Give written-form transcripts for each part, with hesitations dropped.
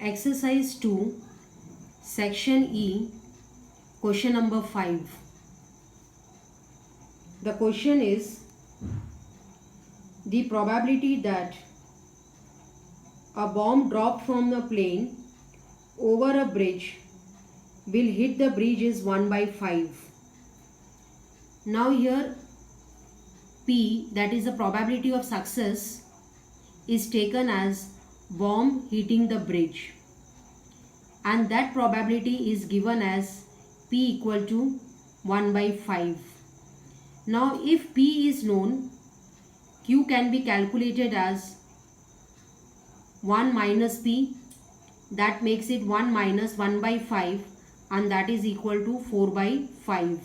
Exercise 2, Section E, question number 5. The question is, the probability that a bomb dropped from the plane over a bridge will hit the bridge is 1 by 5. Now here P, that is the probability of success, is taken as bomb hitting the bridge, and that probability is given as P equal to 1 by 5. Now if P is known, Q can be calculated as 1 minus P, that makes it 1 minus 1 by 5, and that is equal to 4 by 5.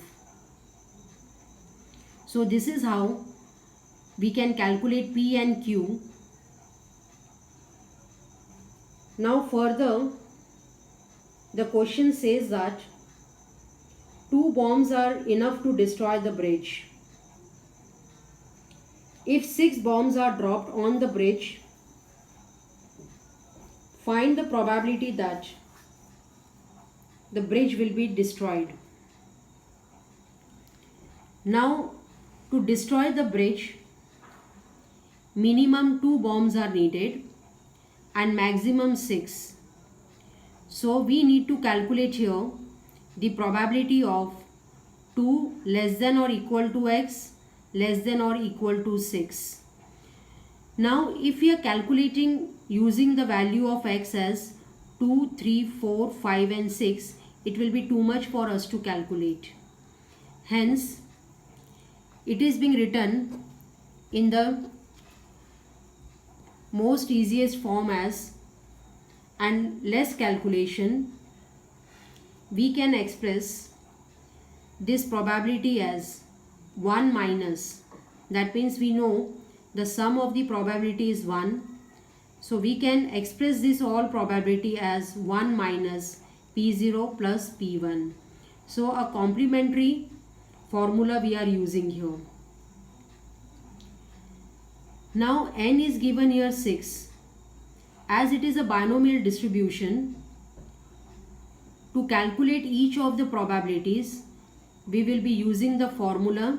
So this is how we can calculate P and Q. Now further, the question says that 2 bombs are enough to destroy the bridge. If 6 bombs are dropped on the bridge, find the probability that the bridge will be destroyed. Now, to destroy the bridge, minimum 2 bombs are needed and maximum 6. So we need to calculate here the probability of 2 less than or equal to x less than or equal to 6. Now if we are calculating using the value of x as 2, 3, 4, 5 and 6, it will be too much for us to calculate. Hence, it is being written in the most easiest form as, and less calculation, we can express this probability as 1 minus, that means we know the sum of the probability is 1, so we can express this all probability as 1 minus P0 plus P1. So a complementary formula we are using here. Now n is given here 6. As it is a binomial distribution, to calculate each of the probabilities, we will be using the formula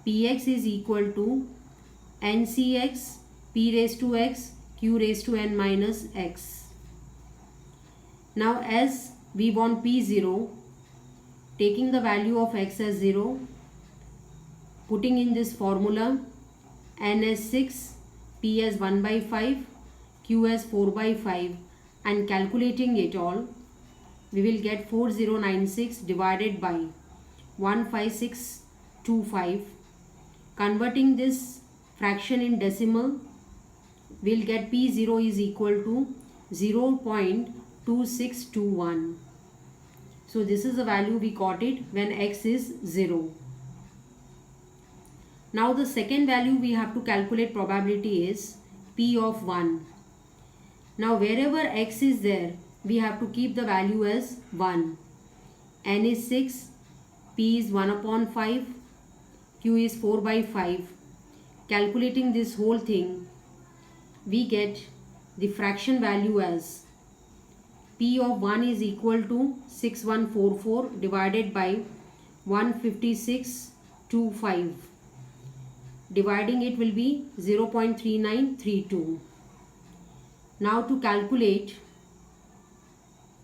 Px is equal to NCx P raised to x Q raised to n minus x. Now as we want P0, taking the value of x as 0, putting in this formula n as 6, P as 1 by 5, Q as 4 by 5, and calculating it all, we will get 4096 divided by 15625. Converting this fraction in decimal, we'll get P0 is equal to 0.2621. So this is the value we got it when x is 0. Now the second value we have to calculate probability is P of 1. Now wherever x is there, we have to keep the value as 1. N is 6, P is 1 upon 5, Q is 4 by 5. Calculating this whole thing, we get the fraction value as P of 1 is equal to 6144 divided by 15625. Dividing it will be 0.3932. Now to calculate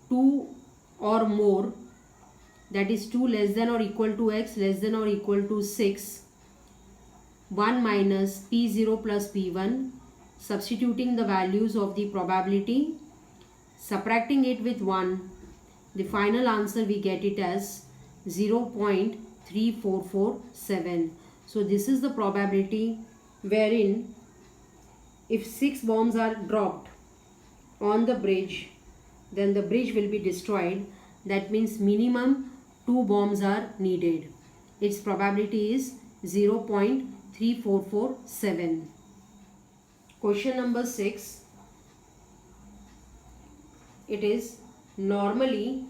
2 or more, that is 2 less than or equal to x less than or equal to 6, 1 minus P0 plus P1, substituting the values of the probability, subtracting it with 1, the final answer we get it as 0.3447. So this is the probability wherein if 6 bombs are dropped on the bridge, then the bridge will be destroyed. That means minimum 2 bombs are needed. Its probability is 0.3447. Question number 6. It is normally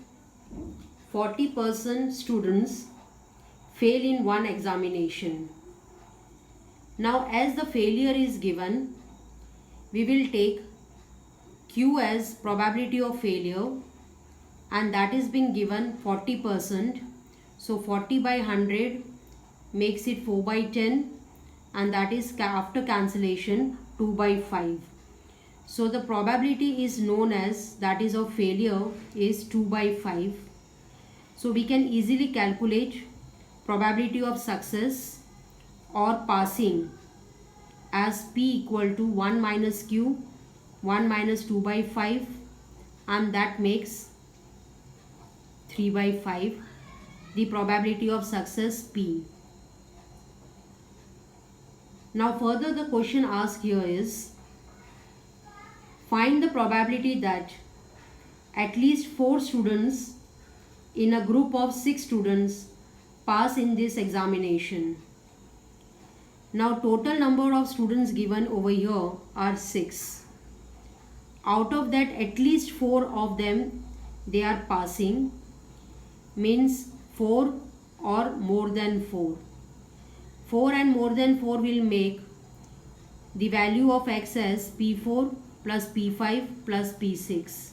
40% students fail in one examination. Now as the failure is given, we will take Q as probability of failure, and that is being given 40%. So 40 by 100 makes it 4 by 10, and that is after cancellation 2 by 5. So the probability is known as, that is of failure, is 2 by 5. So we can easily calculate probability of success or passing as P equal to 1 minus Q, 1 minus 2 by 5, and that makes 3 by 5, the probability of success P. Now further the question asked here is, find the probability that at least 4 students in a group of 6 students pass in this examination. Now total number of students given over here are 6. Out of that, at least 4 of them they are passing, means 4 or more than 4. 4 and more than 4 will make the value of x as P4 plus P5 plus P6.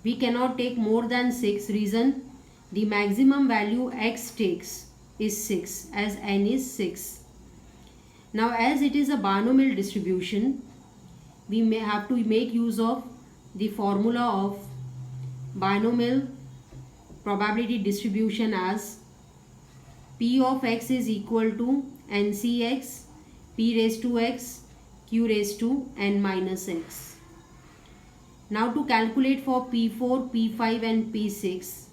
We cannot take more than 6. Reason, the maximum value x takes is 6, as n is 6. Now as it is a binomial distribution, we may have to make use of the formula of binomial probability distribution as P of x is equal to NCx P raised to x Q raised to n minus x. Now to calculate for P4, P5 and P6,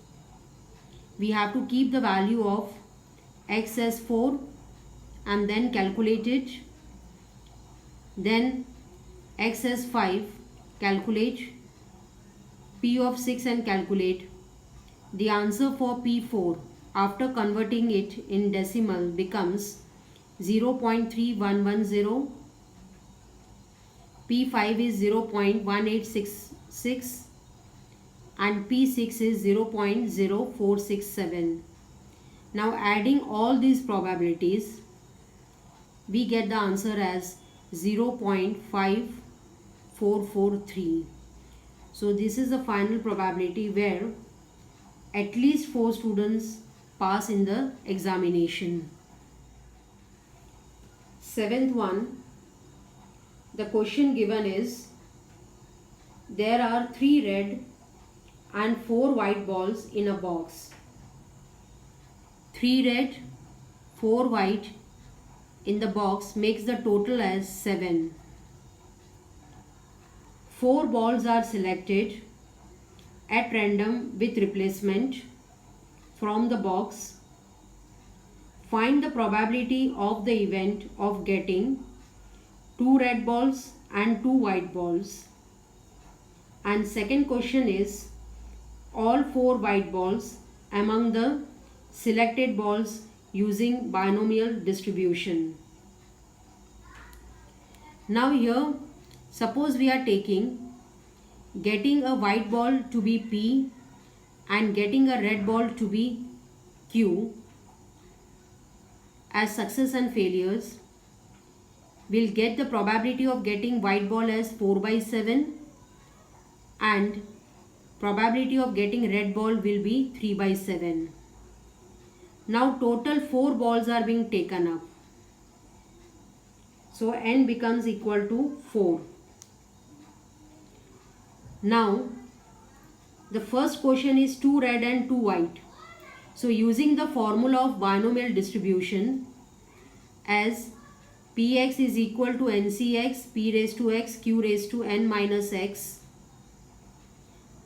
we have to keep the value of x as 4 and then calculate it. Then x as 5, calculate. P of 6 and calculate. The answer for P4 after converting it in decimal becomes 0.3110. P5 is 0.1866 and P6 is 0.0467. Now adding all these probabilities, we get the answer as 0.5443. So this is the final probability where at least 4 students pass in the examination. 7th one, the question given is, there are 3 red and 4 white balls in a box. 3 red, 4 white in the box makes the total as 7. 4 balls are selected at random with replacement from the box. Find the probability of the event of getting 2 red balls and 2 white balls. And second question is, all 4 white balls among the selected balls using binomial distribution. Now here, suppose we are getting a white ball to be P and getting a red ball to be Q as success and failures. We'll get the probability of getting white ball as 4 by 7 and probability of getting red ball will be 3 by 7. Now total 4 balls are being taken up. So n becomes equal to 4. Now the first question is 2 red and 2 white. So using the formula of binomial distribution as Px is equal to Ncx P raised to x Q raised to n minus x,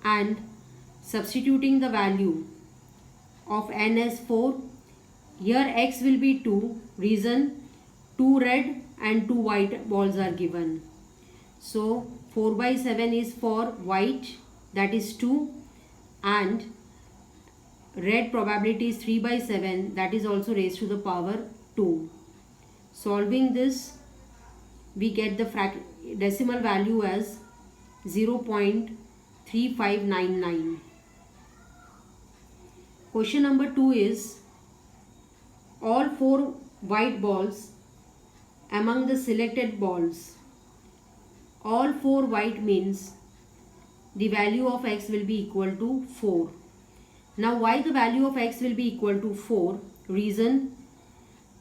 and substituting the value of n as 4, here x will be 2, reason 2 red and 2 white balls are given. So 4 by 7 is for white, that is 2, and red probability is 3 by 7, that is also raised to the power 2. Solving this, we get the decimal value as 0.3599. Question number 2 is, all 4 white balls among the selected balls. All 4 white means the value of x will be equal to 4. Now why the value of x will be equal to 4? Reason,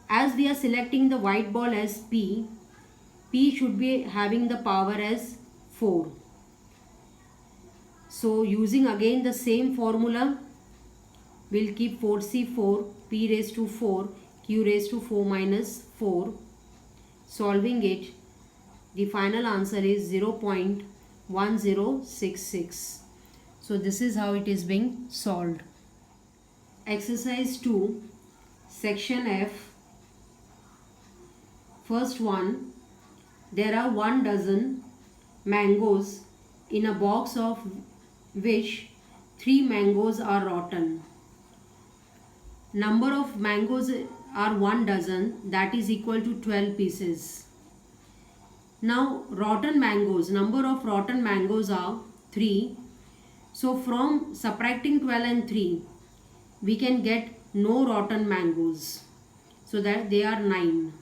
as we are selecting the white ball as P should be having the power as 4. So using again the same formula, we'll keep 4c4 p raised to 4 q raised to 4 minus 4. Solving it, the final answer is 0.1066. So this is how it is being solved. Exercise 2, section F. First one, there are 1 dozen mangoes in a box of which 3 mangoes are rotten. Number of mangoes are 1 dozen, that is equal to 12 pieces. Now rotten mangoes, number of rotten mangoes are 3. So from subtracting 12 and 3, we can get no rotten mangoes. So that they are 9.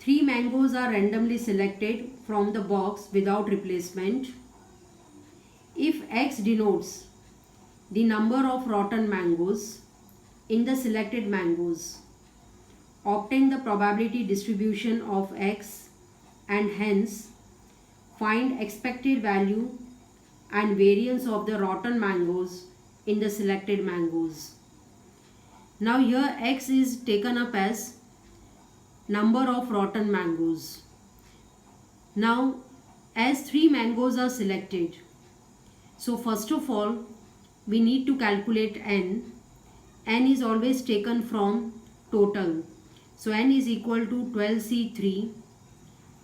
3 mangoes are randomly selected from the box without replacement. If x denotes the number of rotten mangoes in the selected mangoes, obtain the probability distribution of x and hence find expected value and variance of the rotten mangoes in the selected mangoes. Now here x is taken up as number of rotten mangoes. Now as 3 mangoes are selected, so first of all we need to calculate n. N is always taken from total. So n is equal to 12c3.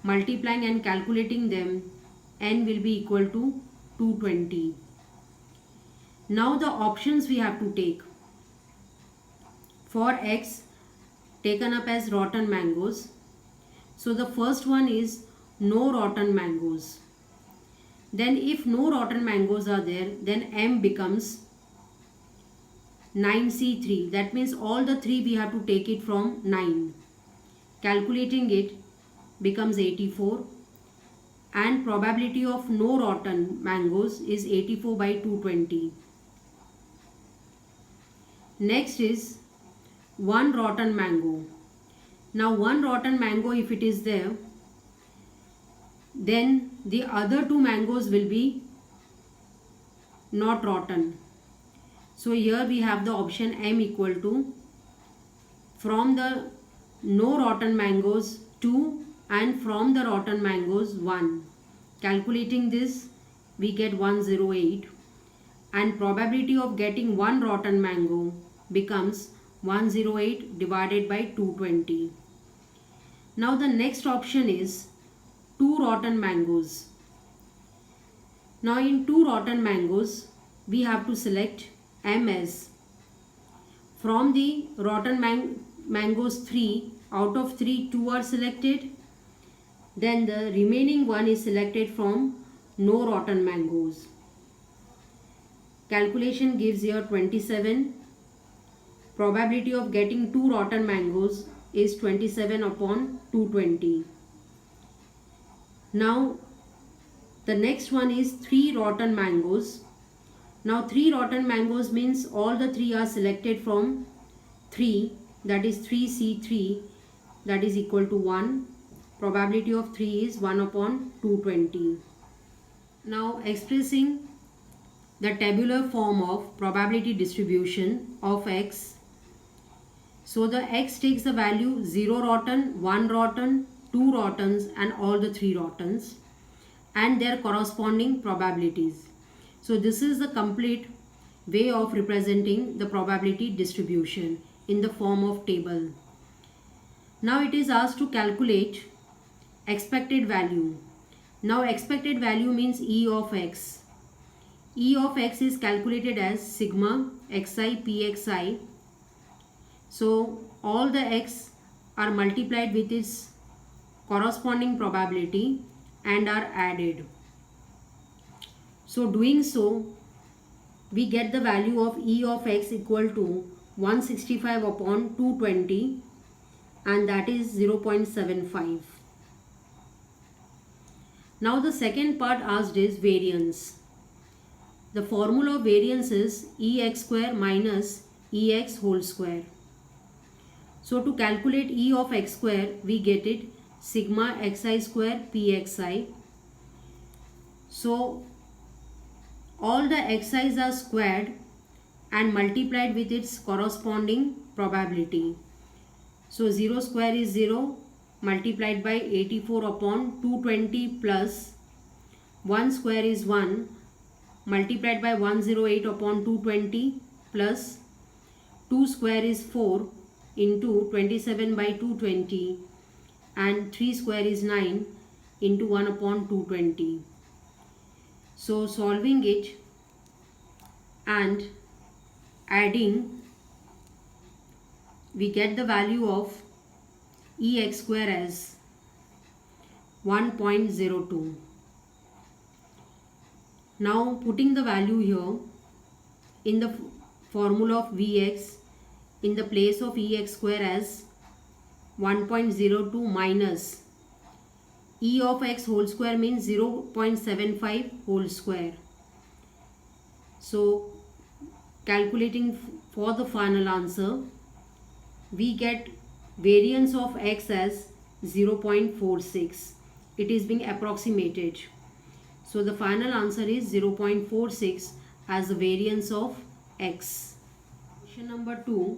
Multiplying and calculating them, n will be equal to 220. Now the options we have to take. For x taken up as rotten mangoes, so the first one is no rotten mangoes. Then if no rotten mangoes are there, then m becomes 9c3. That means all the 3 we have to take it from 9. Calculating it becomes 84. And probability of no rotten mangoes is 84 by 220. Next is 1 rotten mango. Now 1 rotten mango, if it is there, then the other 2 mangoes will be not rotten. So here we have the option m equal to, from the no rotten mangoes 2 and from the rotten mangoes 1. Calculating this, we get 108, and probability of getting 1 rotten mango becomes 108 divided by 220. Now the next option is 2 rotten mangoes. Now in 2 rotten mangoes, we have to select m as, from the rotten mangoes 3, out of 3, 2 are selected. Then the remaining one is selected from no rotten mangoes. Calculation gives here 27. Probability of getting 2 rotten mangoes is 27 upon 220. Now the next one is 3 rotten mangoes. Now 3 rotten mangoes means all the 3 are selected from 3, that is 3c3, that is equal to 1. Probability of 3 is 1 upon 220. Now expressing the tabular form of probability distribution of x. So the x takes the value 0 rotten, 1 rotten, 2 rottens and all the 3 rottens and their corresponding probabilities. So this is the complete way of representing the probability distribution in the form of table. Now it is asked to calculate expected value. Now expected value means E of x. E of x is calculated as sigma xi pxi. So all the x are multiplied with its corresponding probability and are added. So doing so, we get the value of E of x equal to 165 upon 220 and that is 0.75. Now the second part asked is variance. The formula of variance is Ex square minus Ex whole square. So to calculate E of x square, we get it sigma xi square pxi. So all the xi's are squared and multiplied with its corresponding probability. So 0 square is 0 multiplied by 84 upon 220 plus 1 square is 1 multiplied by 108 upon 220 plus 2 square is 4 into 27 by 220 and 3 square is 9 into 1 upon 220. So solving it and adding, we get the value of Ex square as 1.02. Now putting the value here in the formula of Vx in the place of Ex square as 1.02 minus E of x whole square means 0.75 whole square. So calculating for the final answer, we get variance of x as 0.46. It is being approximated. So the final answer is 0.46 as the variance of x. Question number 2.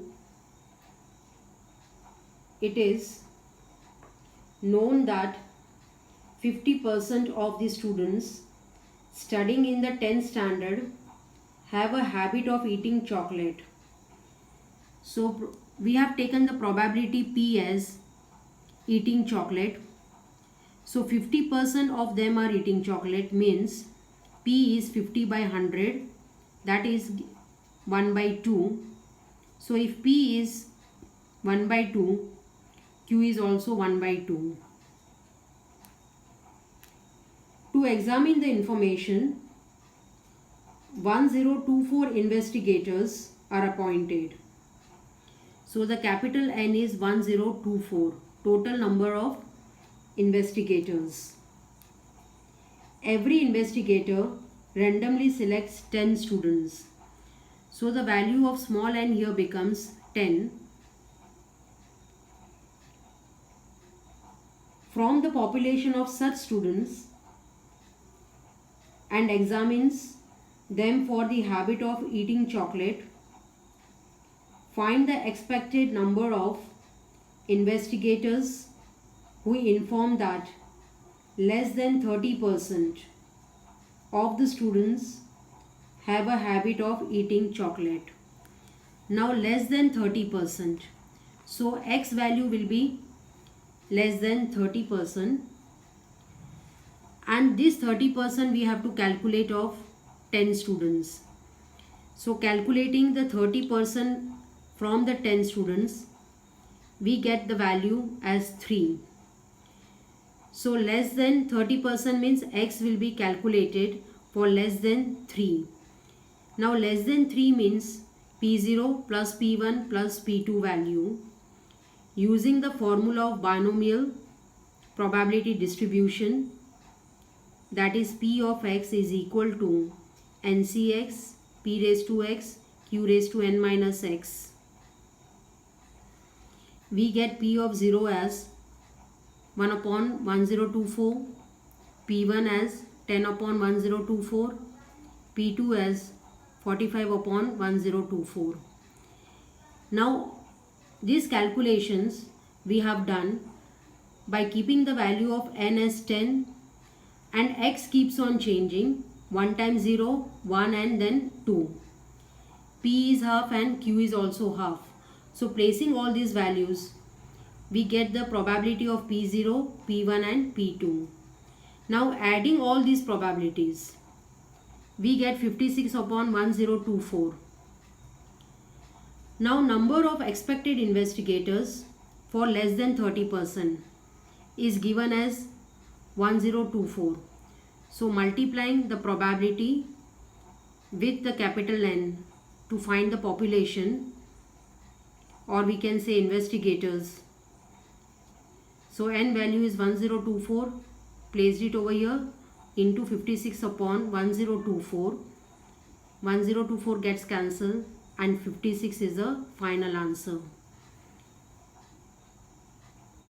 It is known that 50% of the students studying in the 10th standard have a habit of eating chocolate. So we have taken the probability P as eating chocolate. So 50% of them are eating chocolate means P is 50 by 100, that is 1 by 2. So if P is 1 by 2, Q is also 1 by 2. To examine the information, 1024 investigators are appointed. So the capital N is 1024, total number of investigators. Every investigator randomly selects 10 students. So the value of small n here becomes 10. From the population of such students and examines them for the habit of eating chocolate, find the expected number of investigators who inform that less than 30% of the students have a habit of eating chocolate. Now less than 30%. So X value will be less than 30%. And this 30% we have to calculate of 10 students. So calculating the 30% from the 10 students, we get the value as 3. So less than 30% means X will be calculated for less than 3. Now less than 3 means P0 plus P1 plus P2 value. Using the formula of binomial probability distribution, that is P of x is equal to NCX P raised to x Q raised to n minus x. We get P of 0 as 1 upon 1024, P1 as 10 upon 1024, P2 as 45 upon 1024. Now these calculations we have done by keeping the value of n as 10 and x keeps on changing, 1 times 0, 1 and then 2. P is half and Q is also half. So placing all these values, we get the probability of P0, P1 and P2. Now adding all these probabilities, we get 56 upon 1024. Now number of expected investigators for less than 30% is given as 1024. So multiplying the probability with the capital N to find the population, or we can say investigators. So N value is 1024 placed it over here, into 56 upon 1024. 1024 gets cancelled and 56 is the final answer.